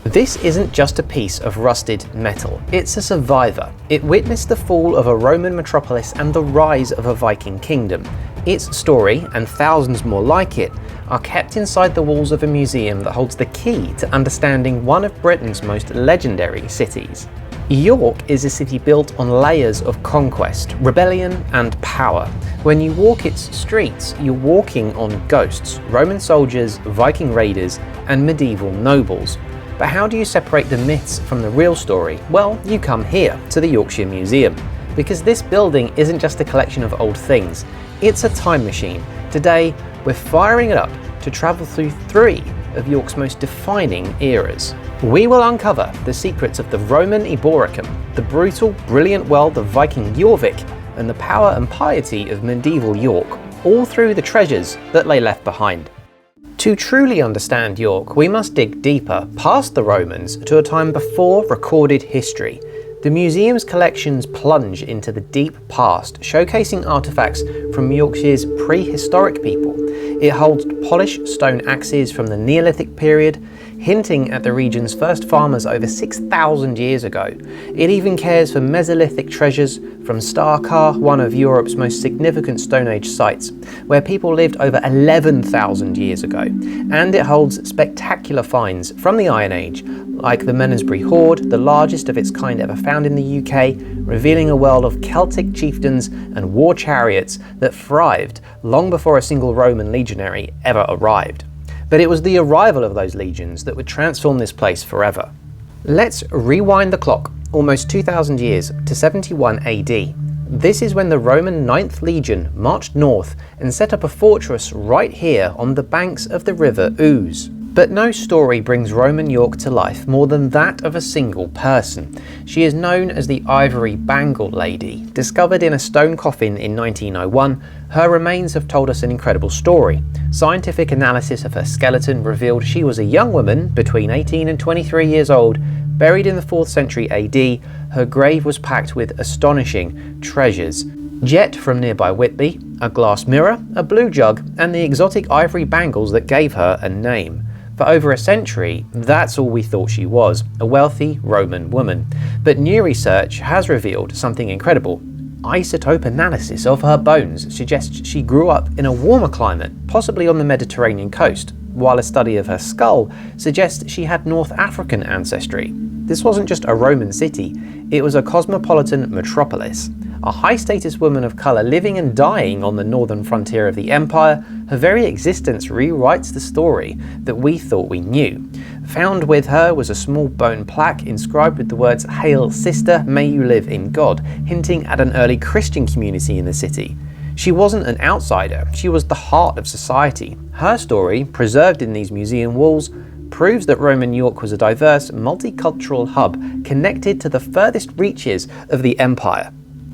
This isn't just a piece of rusted metal, it's a survivor. It witnessed the fall of a Roman metropolis and the rise of a Viking kingdom. Its story, and thousands more like it, are kept inside the walls of a museum that holds the key to understanding one of Britain's most legendary cities. York is a city built on layers of conquest, rebellion, and power. When you walk its streets, you're walking on ghosts, Roman soldiers, Viking raiders, and medieval nobles. But how do you separate the myths from the real story? Well, you come here, to the Yorkshire Museum. Because this building isn't just a collection of old things, it's a time machine. Today, we're firing it up to travel through 3 of York's most defining eras. We will uncover the secrets of the Roman Eboracum, the brutal, brilliant world of Viking Jorvik, and the power and piety of medieval York, all through the treasures that lay left behind. To truly understand York, we must dig deeper, past the Romans, to a time before recorded history. The museum's collections plunge into the deep past, showcasing artifacts from Yorkshire's prehistoric people. It holds polished stone axes from the Neolithic period, hinting at the region's first farmers over 6,000 years ago. It even cares for Mesolithic treasures from Starkar, one of Europe's most significant Stone Age sites, where people lived over 11,000 years ago. And it holds spectacular finds from the Iron Age, like the Menesbury Hoard, the largest of its kind ever found in the UK, revealing a world of Celtic chieftains and war chariots that thrived long before a single Roman legionary ever arrived. But it was the arrival of those legions that would transform this place forever. Let's rewind the clock almost 2,000 years to 71 AD. This is when the Roman 9th Legion marched north and set up a fortress right here on the banks of the river Ouse. But no story brings Roman York to life more than that of a single person. She is known as the Ivory Bangle Lady. Discovered in a stone coffin in 1901, her remains have told us an incredible story. Scientific analysis of her skeleton revealed she was a young woman between 18 and 23 years old, buried in the 4th century AD. Her grave was packed with astonishing treasures. Jet from nearby Whitby, a glass mirror, a blue jug, and the exotic ivory bangles that gave her a name. For over a century, that's all we thought she was, a wealthy Roman woman. But new research has revealed something incredible. Isotope analysis of her bones suggests she grew up in a warmer climate, possibly on the Mediterranean coast, while a study of her skull suggests she had North African ancestry. This wasn't just a Roman city, it was a cosmopolitan metropolis. A high-status woman of colour living and dying on the northern frontier of the empire, her very existence rewrites the story that we thought we knew. Found with her was a small bone plaque inscribed with the words "Hail Sister, may you live in God," hinting at an early Christian community in the city. She wasn't an outsider, she was the heart of society. Her story, preserved in these museum walls, proves that Roman York was a diverse, multicultural hub connected to the furthest reaches of the empire.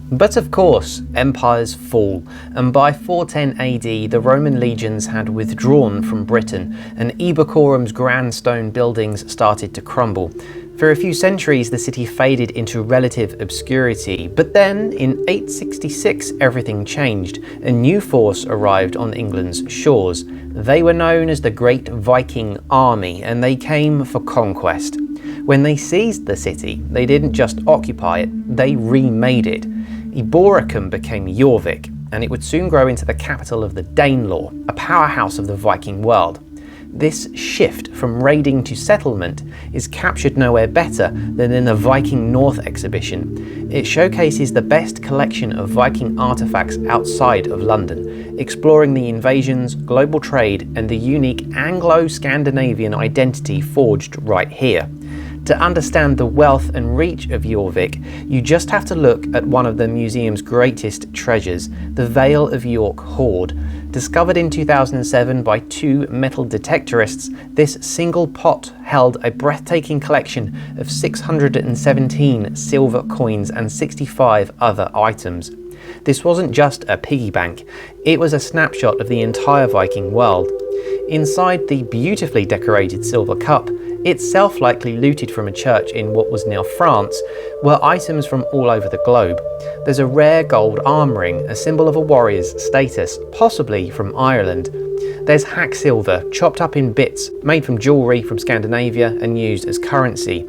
But of course, empires fall, and by 410 AD the Roman legions had withdrawn from Britain, and Eboracum's grand stone buildings started to crumble. For a few centuries the city faded into relative obscurity, but then in 866 everything changed. A new force arrived on England's shores. They were known as the Great Viking Army, and they came for conquest. When they seized the city, they didn't just occupy it, they remade it. Eboracum became Jorvik, and it would soon grow into the capital of the Danelaw, a powerhouse of the Viking world. This shift from raiding to settlement is captured nowhere better than in the Viking North exhibition. It showcases the best collection of Viking artifacts outside of London, exploring the invasions, global trade, and the unique Anglo-Scandinavian identity forged right here. To understand the wealth and reach of Jorvik, you just have to look at one of the museum's greatest treasures, the Vale of York Hoard. Discovered in 2007 by 2 metal detectorists, this single pot held a breathtaking collection of 617 silver coins and 65 other items. This wasn't just a piggy bank, it was a snapshot of the entire Viking world. Inside the beautifully decorated silver cup, itself likely looted from a church in what was now France, were items from all over the globe. There's a rare gold arm ring, a symbol of a warrior's status, possibly from Ireland. There's hack silver, chopped up in bits, made from jewellery from Scandinavia and used as currency.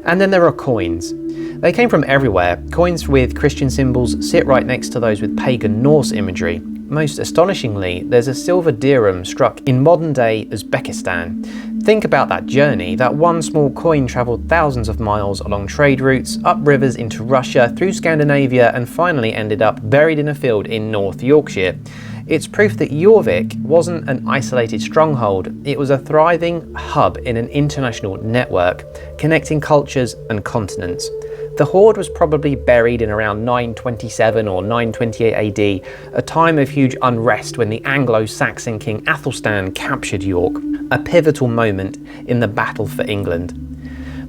And then there are coins. They came from everywhere. Coins with Christian symbols sit right next to those with pagan Norse imagery. Most astonishingly, there's a silver dirham struck in modern-day Uzbekistan. Think about that journey. That one small coin travelled thousands of miles along trade routes, up rivers into Russia, through Scandinavia, and finally ended up buried in a field in North Yorkshire. It's proof that Jorvik wasn't an isolated stronghold, it was a thriving hub in an international network, connecting cultures and continents. The hoard was probably buried in around 927 or 928 AD, a time of huge unrest when the Anglo-Saxon king Athelstan captured York, a pivotal moment in the battle for England.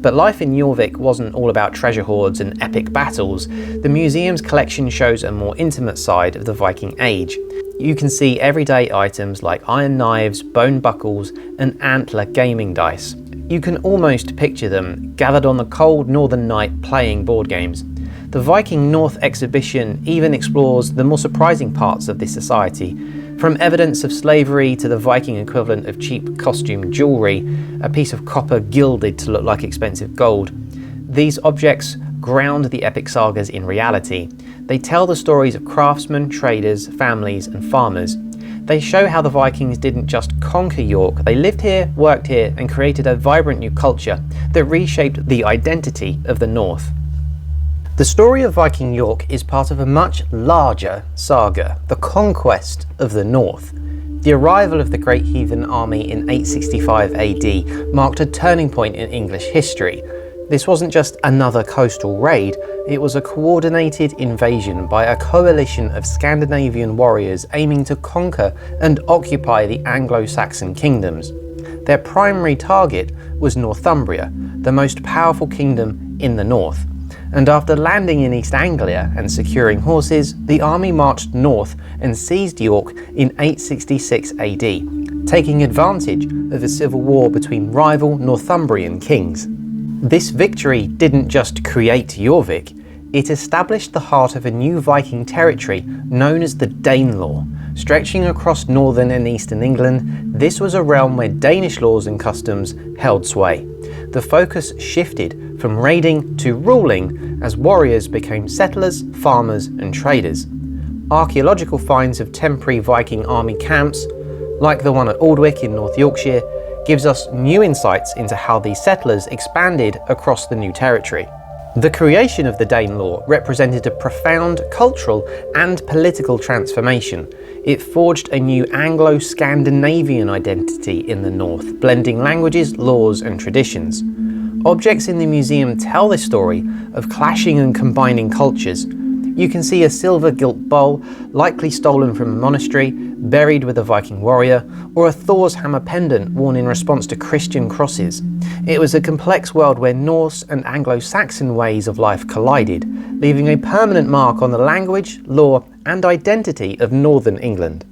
But life in Jorvik wasn't all about treasure hoards and epic battles. The museum's collection shows a more intimate side of the Viking Age. You can see everyday items like iron knives, bone buckles, and antler gaming dice. You can almost picture them gathered on the cold northern night playing board games. The Viking North exhibition even explores the more surprising parts of this society, from evidence of slavery to the Viking equivalent of cheap costume jewellery, a piece of copper gilded to look like expensive gold. These objects ground the epic sagas in reality. They tell the stories of craftsmen, traders, families, and farmers. They show how the Vikings didn't just conquer York, they lived here, worked here, and created a vibrant new culture that reshaped the identity of the North. The story of Viking York is part of a much larger saga, the conquest of the North. The arrival of the Great Heathen Army in 865 AD marked a turning point in English history. This wasn't just another coastal raid, it was a coordinated invasion by a coalition of Scandinavian warriors aiming to conquer and occupy the Anglo-Saxon kingdoms. Their primary target was Northumbria, the most powerful kingdom in the north. And after landing in East Anglia and securing horses, the army marched north and seized York in 866 AD, taking advantage of a civil war between rival Northumbrian kings. This victory didn't just create Jorvik, it established the heart of a new Viking territory known as the Danelaw. Stretching across northern and eastern England, this was a realm where Danish laws and customs held sway. The focus shifted from raiding to ruling as warriors became settlers, farmers, and traders. Archaeological finds of temporary Viking army camps, like the one at Aldwick in North Yorkshire, gives us new insights into how these settlers expanded across the new territory. The creation of the Danelaw represented a profound cultural and political transformation. It forged a new Anglo-Scandinavian identity in the north, blending languages, laws, and traditions. Objects in the museum tell this story of clashing and combining cultures. You can see a silver gilt bowl, likely stolen from a monastery, buried with a Viking warrior, or a Thor's hammer pendant worn in response to Christian crosses. It was a complex world where Norse and Anglo-Saxon ways of life collided, leaving a permanent mark on the language, law, and identity of northern England.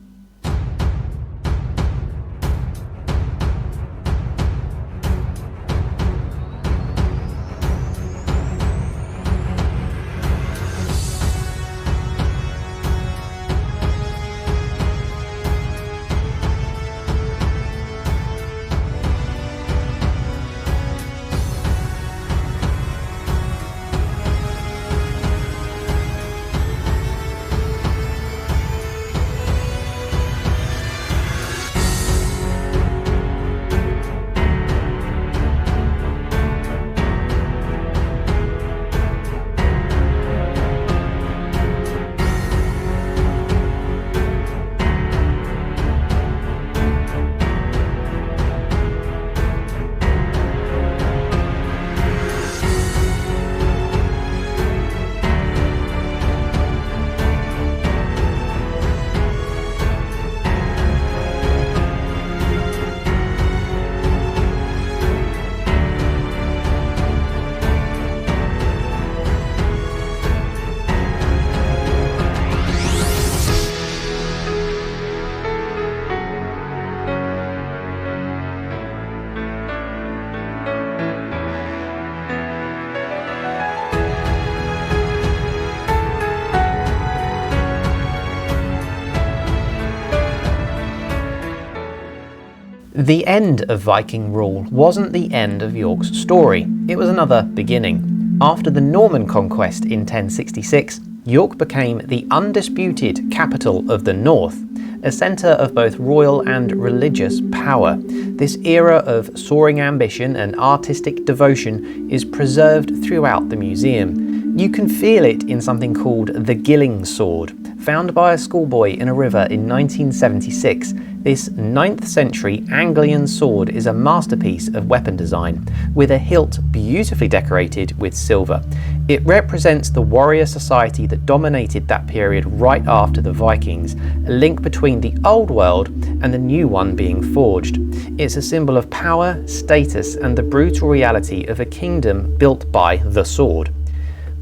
The end of Viking rule wasn't the end of York's story, it was another beginning. After the Norman conquest in 1066, York became the undisputed capital of the north, a centre of both royal and religious power. This era of soaring ambition and artistic devotion is preserved throughout the museum. You can feel it in something called the Gilling Sword, found by a schoolboy in a river in 1976. This 9th century Anglian sword is a masterpiece of weapon design, with a hilt beautifully decorated with silver. It represents the warrior society that dominated that period right after the Vikings, a link between the old world and the new one being forged. It's a symbol of power, status, and the brutal reality of a kingdom built by the sword.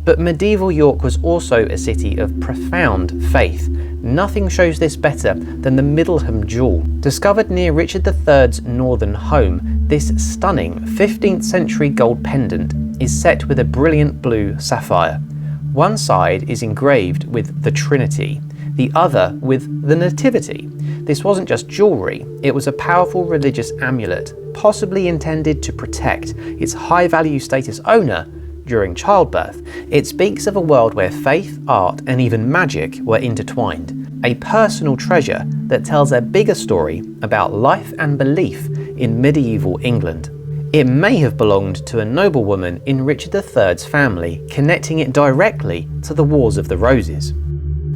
But medieval York was also a city of profound faith. Nothing shows this better than the Middleham Jewel. Discovered near Richard III's northern home, this stunning 15th century gold pendant is set with a brilliant blue sapphire. One side is engraved with the Trinity, the other with the Nativity. This wasn't just jewellery, it was a powerful religious amulet, possibly intended to protect its high-value status owner during childbirth. It speaks of a world where faith, art, and even magic were intertwined. A personal treasure that tells a bigger story about life and belief in medieval England. It may have belonged to a noblewoman in Richard III's family, connecting it directly to the Wars of the Roses.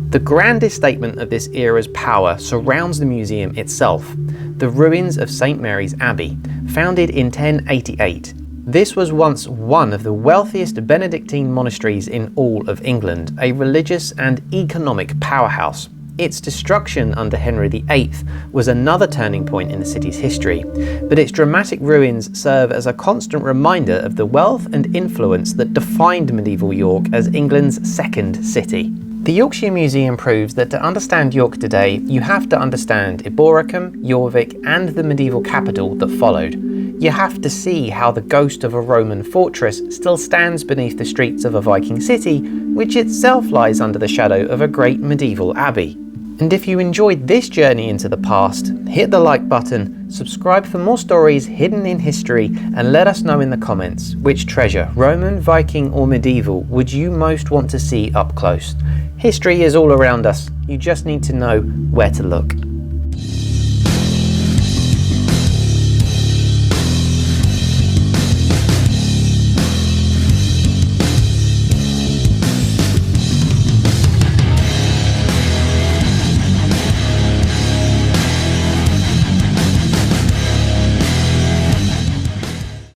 The grandest statement of this era's power surrounds the museum itself, the ruins of St Mary's Abbey, founded in 1088. This was once one of the wealthiest Benedictine monasteries in all of England, a religious and economic powerhouse. Its destruction under Henry VIII was another turning point in the city's history, but its dramatic ruins serve as a constant reminder of the wealth and influence that defined medieval York as England's second city. The Yorkshire Museum proves that to understand York today, you have to understand Eboracum, Jorvik, and the medieval capital that followed. You have to see how the ghost of a Roman fortress still stands beneath the streets of a Viking city, which itself lies under the shadow of a great medieval abbey. And if you enjoyed this journey into the past, hit the like button, subscribe for more stories hidden in history, and let us know in the comments which treasure, Roman, Viking, or medieval, would you most want to see up close. History is all around us, you just need to know where to look.